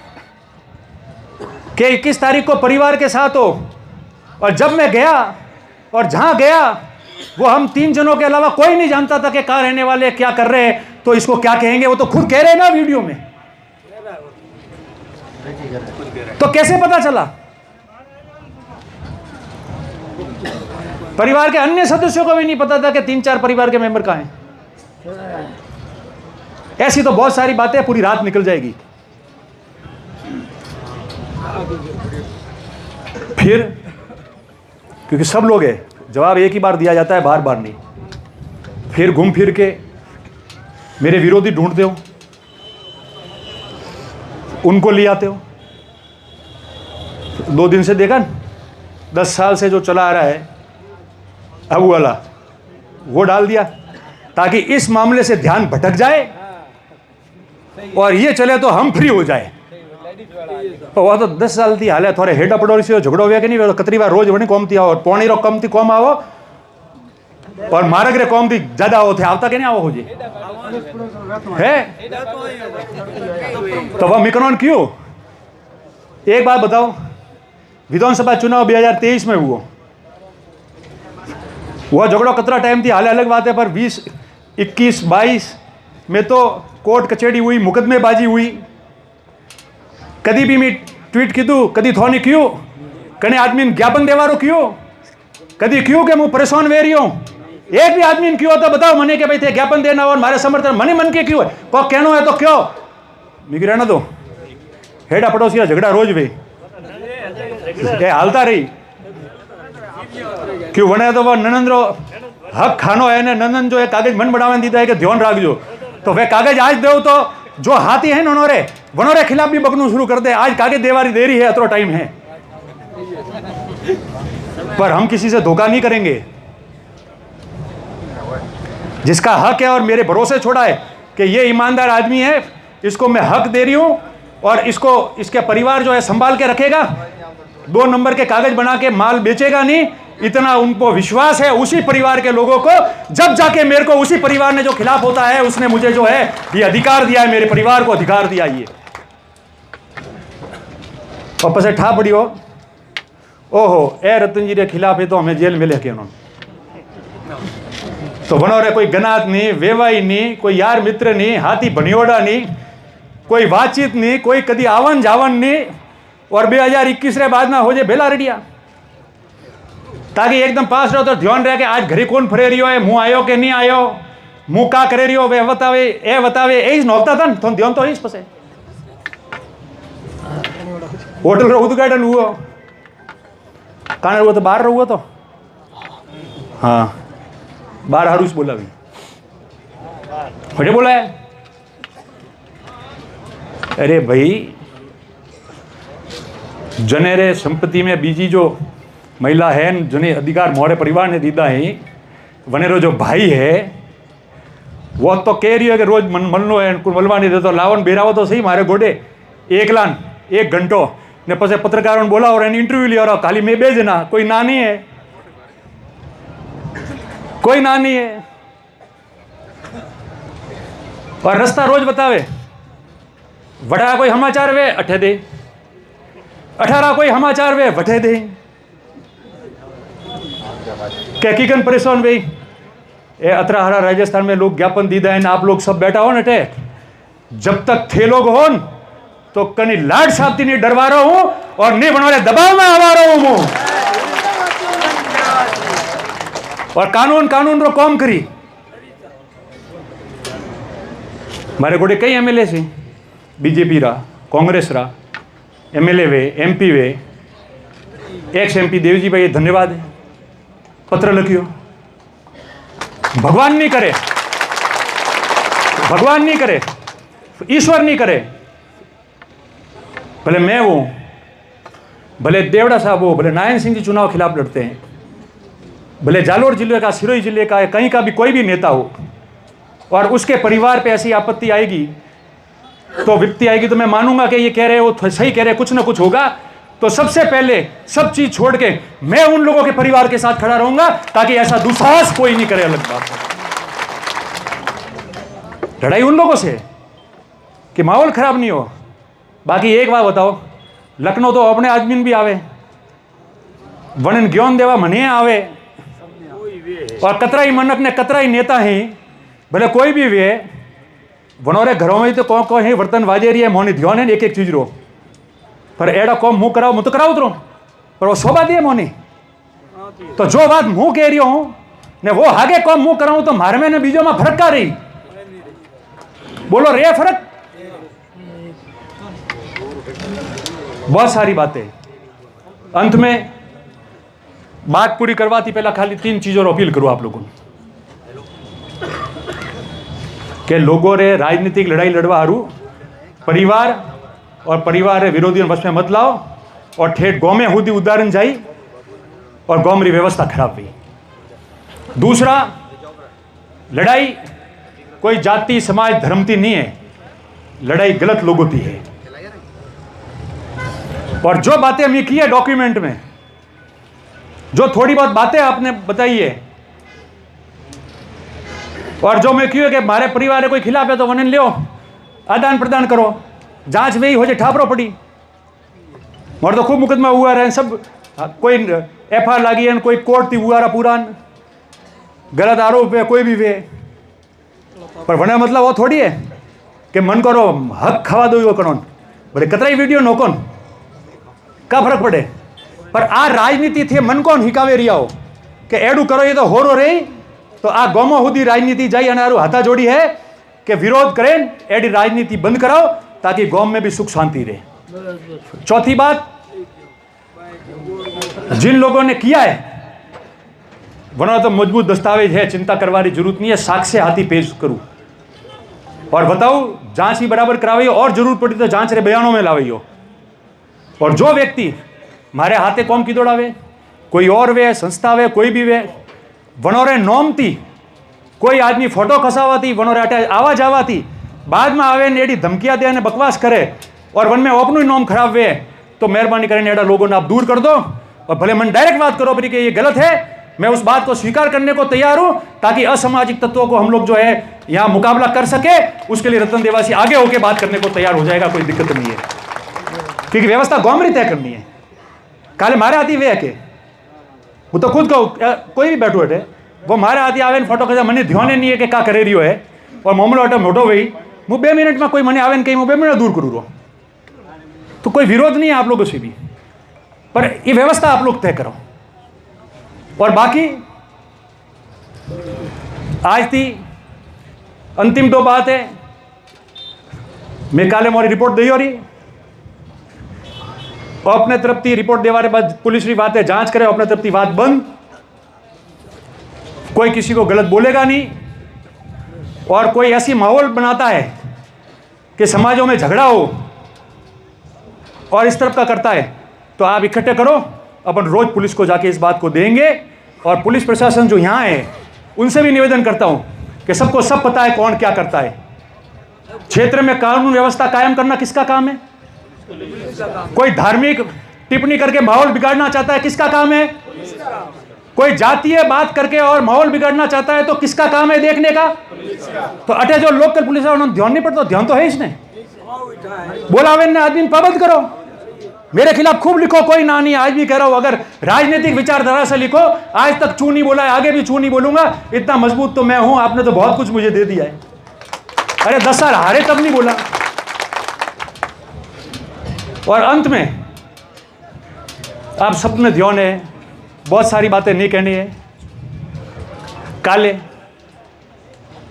कि 21 तारीख को परिवार के साथ हो, और जब मैं गया और जहां गया वो हम 3 जनों के अलावा कोई नहीं जानता था कि कहाँ रहने वाले, क्या कर रहे हैं, तो इसको क्या कहेंगे। वो तो खुद कह रहे हैं ना वीडियो में, तो कैसे पता चला? परिवार के अन्य सदस्यों को भी नहीं पता था कि 3-4 परिवार के मेंबर कहाँ हैं। ऐसी तो बहुत सारी बातें, पूरी रात निकल जाएगी। फिर क्योंकि सब लोग हैं, जवाब एक ही बार दिया जाता है, बार बार नहीं। फिर घूम फिर के मेरे विरोधी ढूंढते हो, उनको ले आते हो। 2 दिन से देखा, 10 साल से जो चला आ रहा है अब वाला, वो डाल दिया ताकि इस मामले से ध्यान भटक जाए और ये चले तो हम फ्री हो जाए। वो तो 10 साल थी हाले थोड़े हेडा पड़ोसी से झगड़ो हुआ कि नहीं, कतरी बार रोज वही कॉम थी आओ, पौनी रो कम थी कॉम आओ, और मारक रे कॉम थी ज्यादा आओ थे, आवता के नहीं आओ हो जी है। तो वह मिकनौन क्यों? एक बात बताओ, विधानसभा चुनाव 2023 में हुआ, वह झगड़ो कतरा टाइम थी हाले अलग बात है, पर 20, 21, 22 में तो कोर्ट कचहरी हुई, मुकदमेबाजी हुई। कभी भी मैं ट्वीट कीधु, कभी थोनी क्यों कने आदमी ज्ञापन देवारो क्यों, कभी क्यों के मुँह परेशान वे रही हूँ। एक भी आदमी ने क्यों तो बताओ मने के भाई थे ज्ञापन देना और मारे समर्थन मने मन के क्यों है, को कहना है तो क्यों मिगी रहना दो। हेडा पड़ोसिया झगड़ा रोज वे हालता रही क्यों बने, तो वो ननंदरो हक खानो है ने ननंद जो है कागज मन बनावे दीदा है कि ध्यान रखो, तो वे कागज आज दो तो जो हाथी है उन्होंने वनोरे खिलाफ भी बकनू शुरू कर दे। आज कागज देवारी देरी है, अतरो टाइम है, पर हम किसी से धोखा नहीं करेंगे। जिसका हक है और मेरे भरोसे छोड़ा है कि ये ईमानदार आदमी है, इसको मैं हक दे रही हूं और इसको इसके परिवार जो है संभाल के रखेगा, 2 नंबर के कागज बना के माल बेचेगा नहीं, इतना उनको विश्वास है उसी परिवार के लोगों को। जब जाके मेरे को उसी परिवार ने जो खिलाफ होता है उसने मुझे जो है ये अधिकार दिया है, मेरे परिवार को अधिकार दिया। ये वापस ठा पड़ी हो, ओहो ए रतन जी के खिलाफ है तो हमें जेल में लेके उन्होंने, तो बनो रे कोई गनात नहीं, वेवाई नहीं, कोई यार मित्र नहीं, हाथी भनियोड़ा नहीं, कोई बातचीत नहीं, कोई कदी आवन जावन नहीं, और 2021 रे बाद ना हो जाए बेला रेडिया, ताकि एकदम पास रहो तो ध्यान रहे कि आज घरे कौन फरे रही है, मुँह आयो के नहीं आयो, मुँह का करे रही हो वे बतावे ए बतावे, यही नौकता था तो ध्यान तो ही पसे। होटल रो उद्घाटन हुआ कहाँ हुआ, तो बाहर हुआ, तो हाँ बाहर हारूस बोला भी फटे बोला है। अरे भाई जनेरे संपत्ति में बीजी जो महिला है जने अधिकार मोरे परिवार ने दीदा है, वनेरो जो भाई है वो तो कह रही है कि रोज मलनो है मलवा नहीं देते, लावन बेरावो तो सही मारे गोडे 1 घंटो ने पसे पत्रकारों ने बोला और इंटरव्यू लिया रहा, खाली मैं बेजना कोई ना नहीं है, कोई ना नहीं है, और रास्ता रोज बतावे। वड़ा कोई समाचार वे अठे दे, 18 कोई समाचार वे वठे दे, कैकिकन परेशान भाई ए अतराहरा राजस्थान में लोग ज्ञापन दीदा है, आप लोग सब बैठा हो नटे, जब तक थे लोग हो तो कनी लाड साहब थी नहीं डरवा रहा हूं और नहीं बनवाले दबाव में आवा रहा हूं और कानून रो कॉम करी मारे गोटे कई एमएलए से बीजेपी रा कांग्रेस रा एमएलए वे एमपी वे एक्स एमपी देवजी भाई धन्यवाद है पत्र लिखियो भगवान नहीं करे ईश्वर नहीं करे भले मैं हूं भले देवड़ा साहब हो भले नारायण सिंह जी चुनाव खिलाफ लड़ते हैं भले जालोर जिले का सिरोही जिले का कहीं का भी कोई भी नेता हो और उसके परिवार पे ऐसी आपत्ति आएगी तो विपत्ति आएगी तो मैं मानूंगा कि ये कह रहे हो सही कह रहे कुछ ना कुछ होगा तो सबसे पहले सब चीज छोड़ के मैं उन लोगों के परिवार के साथ खड़ा रहूंगा ताकि ऐसा दुस्साहस कोई नहीं करे। अलग बात है लड़ाई उन लोगों से कि माहौल खराब नहीं हो। बाकी एक बात बताओ लखनऊ तो अपने आदमी भी आवे वनन ज्ञान देवा मने आवे और कतराई मनक ने कतराई नेता ही भले कोई भी वे वनोरे घरों में तो कौन है वर्तन वाजे रही है मोनी ध्यान है एक एक चीज रो पर एड़ा कौम मुंह कराओ मुँह तो कराओ उतरो पर वो शोभा दिए मोनी तो जो बात मुंह कह रही हूं ने वो आगे कौम मुंह कराऊं तो मारे में ने बीजो में फर्क का रही बोलो रे फर्क बहुत सारी बातें अंत में बात पूरी करवाती पहला खाली 3 चीजों अपील करूं आप लोगों के लोगों रे राजनीतिक लड़ाई लड़वा हारू परिवार और परिवार विरोधियों वश में मत लाओ और ठेठ गांव में हुदी उदाहरण जाई और गांव में व्यवस्था खराब हुई। दूसरा लड़ाई कोई जाति समाज धर्म की नहीं है लड़ाई गलत लोगों की है और जो बातें हमने की है डॉक्यूमेंट में जो थोड़ी बहुत बातें आपने बताई है और जो मैं क्यों है कि हमारे परिवार कोई खिलाफ है तो वनन लियो आदान प्रदान करो जांच वही हो जाए ठापरो पड़ी और तो खूब मुकदमा हुआ रहे सब कोई एफआईआर लागी है कोई कोर्ट थी हुआ रहा पुरान गलत आरोप है कोई भी वे पर वने मतलब वो थोड़ी है कि मन करो हक खवा दो वो करो बोले कतराई वीडियो नोकोन का फर्क पड़े पर आ राजनीति थे मन कौन हिकावे रिया हो कि एडू करो ये तो हो रही तो आ गोमो हुदी राजनीति जाई अनारू हाथा जोड़ी है कि विरोध करें एडी राजनीति बंद कराओ ताकि गांव में भी सुख शांति रहे। चौथी बात जिन लोगों ने किया है वरना तो मजबूत दस्तावेज है चिंता करवाने की जरूरत नहीं है साक्ष्य हाथी पेश करूं और बताओ जांच ही बराबर करावी और जरूरत पड़ी तो जांच रे बयानों में लावी हो और जो व्यक्ति मारे हाथे कौम की दौड़ावे कोई और वे संस्था वे कोई भी वे वनोरे नोम थी कोई आदमी फोटो खसावाती वनोरे अटे आवाज आवाती बाद में आवे ने एडी धमकियां दे ने बकवास करे और वन में अपनो ही नोम खराब वे तो मेहरबानी करें एड़ा लोगों ने आप दूर कर दो और भले मन डायरेक्ट बात करो कि ये गलत है मैं उस बात को स्वीकार करने को तैयार हूं ताकि असामाजिक तत्वों को हम लोग जो है यहां मुकाबला कर सके उसके लिए रतन देवासी आगे होकर बात करने को तैयार हो जाएगा कोई दिक्कत नहीं है क्योंकि व्यवस्था गांव में तय करनी है काले मारे आती वे के वो तो खुद कहूँ कोई भी बैठो है वो मारे आती आवे फोटो खींचा मैंने ध्यान नहीं है कि क्या करे रही है और मामलो अटे मोटो भाई હું 2 મિનિટમાં કોઈ મને આવે ને કંઈ હું 2 મિનિટ दूर करूँ रो तो कोई विरोध नहीं है आप लोगों से भी पर ये व्यवस्था आप लोग तय करो और बाकी आज थी अंतिम 2 बात है मैं काले मोरी रिपोर्ट दी हो रही और अपने तरफ की रिपोर्ट देवाने बाद पुलिस की बात है जांच करे अपने तरफ की बात बंद कोई किसी को गलत बोलेगा नहीं और कोई ऐसी माहौल बनाता है कि समाजों में झगड़ा हो और इस तरफ का करता है तो आप इकट्ठे करो अपन रोज पुलिस को जाके इस बात को देंगे और पुलिस प्रशासन जो यहाँ है उनसे भी निवेदन करता हूँ कि सबको सब पता है कौन क्या करता है क्षेत्र में कानून व्यवस्था कायम करना किसका काम है कोई धार्मिक टिप्पणी करके माहौल बिगाड़ना चाहता है किसका काम है कोई जातीय बात करके और माहौल बिगाड़ना चाहता है तो किसका काम है देखने का तो अटे जो लोकल पुलिस है उन्होंने ध्यान नहीं पड़ता ध्यान तो है इसने बोलावे ने आदमी पाबंद करो मेरे खिलाफ खूब लिखो कोई ना नहीं आज भी कह रहा हूं अगर राजनीतिक विचारधारा से लिखो आज तक चू नहीं बोला है आगे भी चू नहीं बोलूंगा इतना मजबूत तो मैं हूं आपने तो बहुत कुछ मुझे दे दिया है अरे 10 साल हारे तब नहीं बोला और अंत में आप सब में ध्यान है, बहुत सारी बातें नहीं कहनी है। काले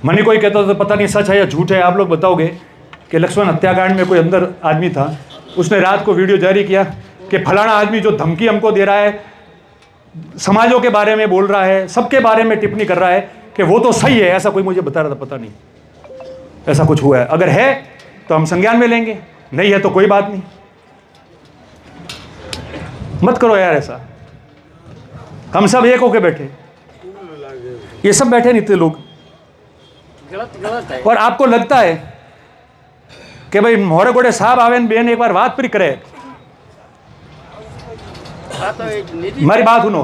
मनी कोई कहता तो पता नहीं सच है या झूठ है, आप लोग बताओगे कि लक्ष्मण हत्याकांड में कोई अंदर आदमी था, उसने रात को वीडियो जारी किया कि फलाना आदमी जो धमकी हमको दे रहा है, समाजों के बारे में बोल रहा है, सबके बारे में टिप्पणी कर रहा है कि वो तो सही है। ऐसा कोई मुझे बता रहा था, पता नहीं ऐसा कुछ हुआ है। अगर है तो हम संज्ञान में लेंगे, नहीं है तो कोई बात नहीं। मत करो यार ऐसा। हम सब एक होके बैठे, ये सब बैठे नहीं थे लोग। गलत है। और आपको लगता है कि भाई मोहरे गोड़े साहब आवे ने बेन एक बार बात पर करे, तो एक निजी मारी बात सुनो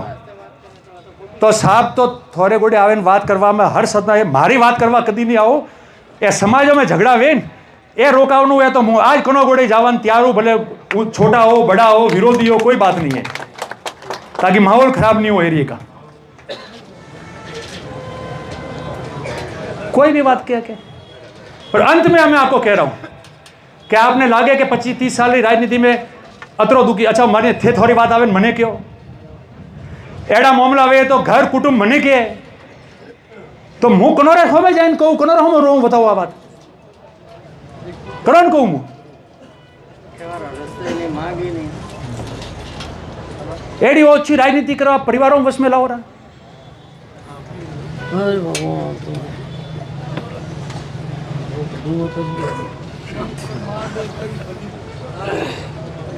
तो साहब तो थोड़े गोड़े आवे ने बात करवा में हर सदना है, मारी बात करवा कदी नहीं आओ। ए समाजों में झगड़ा वेन ए रोकावनु है तो मैं आज कनो गोड़े जावन तैयार हूं, भले वो छोटा हो बड़ा हो विरोधी हो कोई बात नहीं है, ताकि माहौल खराब नहीं हो एरिया का। कोई भी बात क्या पर अंत में मैं आपको कह रहा हूं कि आपने लागे कि 25-30 साल की राजनीति में अतरो दुखी, अच्छा मने थे थोड़ी बात आवे मने क्यों एड़ा मामला आवे तो घर कुटुंब मने के तो मुंह कनोरे होवे जाइन कहूं कनोरे हम रो बताओ आ बात करोन कहूं मुंह रस्ते नहीं मांगी नहीं। एड़ी ओછી राजनीति करवा परिवारों वश में लाओ रहा। अरे भगवान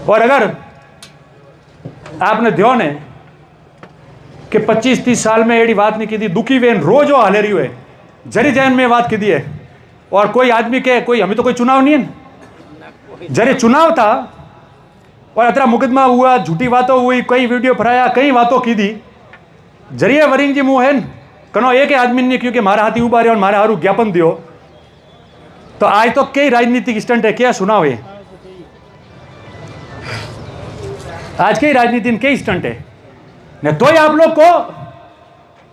और अगर आपने ध्यान है कि 25-30 साल में एड़ी बात नहीं की थी, दुखी वेन रोज हाले रही है, जरी जैन में बात की दी है। और कोई आदमी के कोई हमें तो कोई चुनाव नहीं है, जरे चुनाव था और अतरा मुकदमा हुआ, झूठी बातों हुई, कई वीडियो फराया, कई बातों की दी, जरिए वरिंग जी मुँह है कनो एक आदमी नहीं क्योंकि मारा हाथी उबारे और मारे हारू ज्ञापन दियो। तो आज तो कई राजनीतिक स्टंट है, क्या सुनाओ ये आज कई राजनीति कई स्टंट है ने, तो ही आप लोग को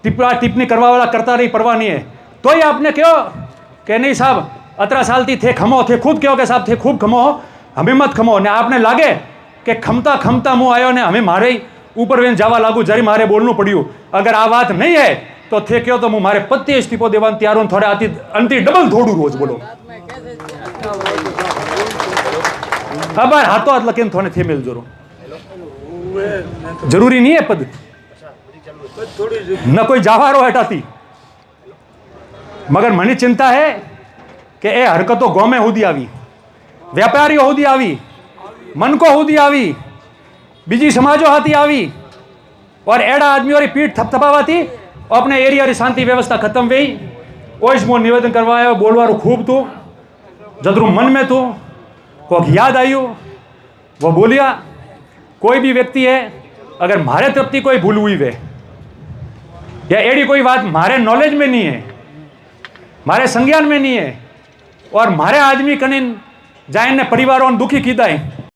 टिप्पणी करवा वाला करता नहीं, परवाह नहीं है। तो ही आपने क्यों कि नहीं साहब 18 साल थी थे खमो थे, खुद क्यों के साहब थे खूब खमो, हमें मत खमो ने। आपने लागे कि खमता खमता मुँह आयो ने हमें मारे ही ऊपर वेन जावा लागू, जरी मारे बोलना पड़ियो। अगर आ बात नहीं है तो थे क्यों तो मुँह मारे पत्ती इस्तीफो देवान तैयार हूं, थोड़े आती अंति डबल थोड़ू रोज बोलो। अब हाथों हाथ लगे थोड़े थे मिल जोरो, जरूरी नहीं है पद न कोई जावारो हटाती, मगर मनी चिंता है कि ए हरकतों गांव में होदी आवी, व्यापारी होदी आवी, मन को होदी आवी, बीजी समाजों हाथी आवी और एड़ा आदमियों री पीठ थपथपावाती अपने एरिया री शांति व्यवस्था खत्म हुई। ओइस मो निवेदन करवाया बोलवारो खूब तो जदरू मन में तो को याद आयु वो बोलिया। कोई भी व्यक्ति है अगर मारे तरफती कोई भूल हुई वे या एड़ी कोई बात मारे नॉलेज में नहीं है, मारे संज्ञान में नहीं है और मारे आदमी कने जाइन ने परिवारों दुखी कीधा है